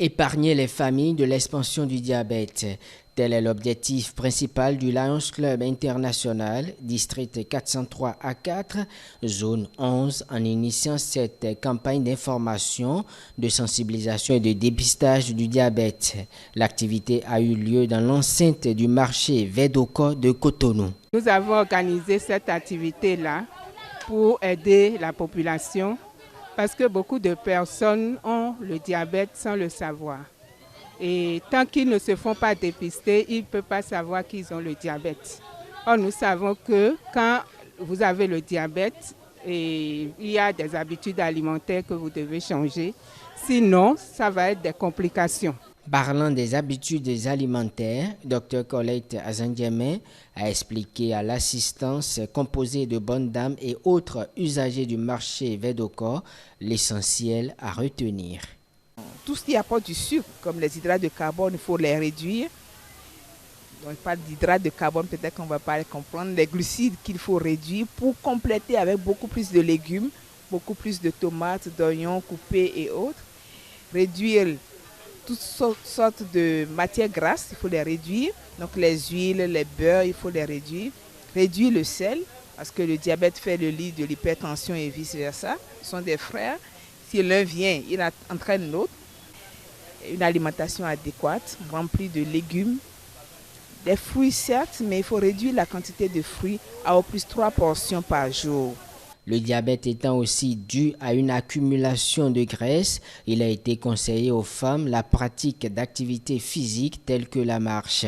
Épargner les familles de l'expansion du diabète. Tel est l'objectif principal du Lions Club International, district 403 à 4, zone 11, en initiant cette campagne d'information, de sensibilisation et de dépistage du diabète. L'activité a eu lieu dans l'enceinte du marché Vedoko de Cotonou. Nous avons organisé cette activité-là pour aider la population parce que beaucoup de personnes ont le diabète sans le savoir. Et tant qu'ils ne se font pas dépister, ils ne peuvent pas savoir qu'ils ont le diabète. Or, nous savons que quand vous avez le diabète, il y a des habitudes alimentaires que vous devez changer. Sinon, ça va être des complications. Parlant des habitudes alimentaires, Dr Colette Azandieme a expliqué à l'assistance composée de bonnes dames et autres usagers du marché Vedoko l'essentiel à retenir. Tout ce qui apporte du sucre, comme les hydrates de carbone, il faut les réduire. Donc, pas d'hydrates de carbone, peut-être qu'on ne va pas les comprendre. Les glucides qu'il faut réduire pour compléter avec beaucoup plus de légumes, beaucoup plus de tomates, d'oignons coupés et autres. Réduire toutes sortes de matières grasses, il faut les réduire. Donc les huiles, les beurres, il faut les réduire. Réduire le sel, parce que le diabète fait le lit de l'hypertension et vice-versa. Ce sont des frères. Si l'un vient, il entraîne l'autre. Une alimentation adéquate, remplie de légumes, des fruits certes, mais il faut réduire la quantité de fruits à au plus 3 portions par jour. Le diabète étant aussi dû à une accumulation de graisse, il a été conseillé aux femmes la pratique d'activités physiques telles que la marche.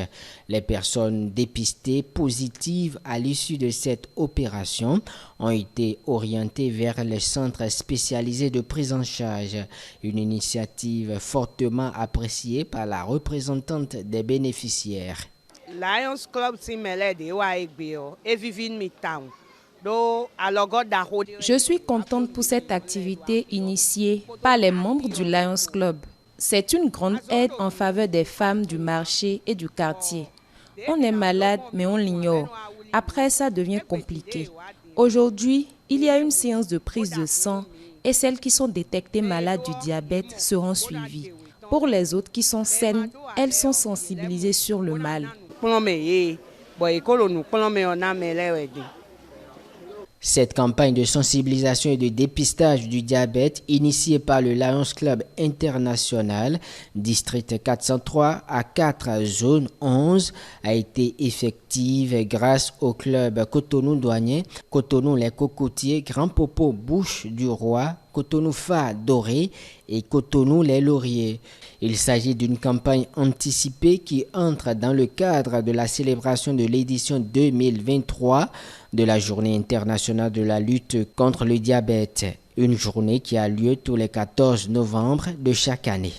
Les personnes dépistées positives à l'issue de cette opération ont été orientées vers les centres spécialisés de prise en charge. Une initiative fortement appréciée par la représentante des bénéficiaires. Lions Club Je suis contente pour cette activité initiée par les membres du Lions Club. C'est une grande aide en faveur des femmes du marché et du quartier. On est malade, mais on l'ignore. Après, ça devient compliqué. Aujourd'hui, il y a une séance de prise de sang et celles qui sont détectées malades du diabète seront suivies. Pour les autres qui sont saines, elles sont sensibilisées sur le mal. Cette campagne de sensibilisation et de dépistage du diabète initiée par le Lions Club International, district 403 à 4, zone 11, a été effective grâce au club Cotonou Douanier, Cotonou les Cocotiers, Grand Popo Bouche du Roi, Cotonou Fa Doré et Cotonou les Lauriers. Il s'agit d'une campagne anticipée qui entre dans le cadre de la célébration de l'édition 2023 de la Journée internationale de la lutte contre le diabète, une journée qui a lieu tous les 14 novembre de chaque année.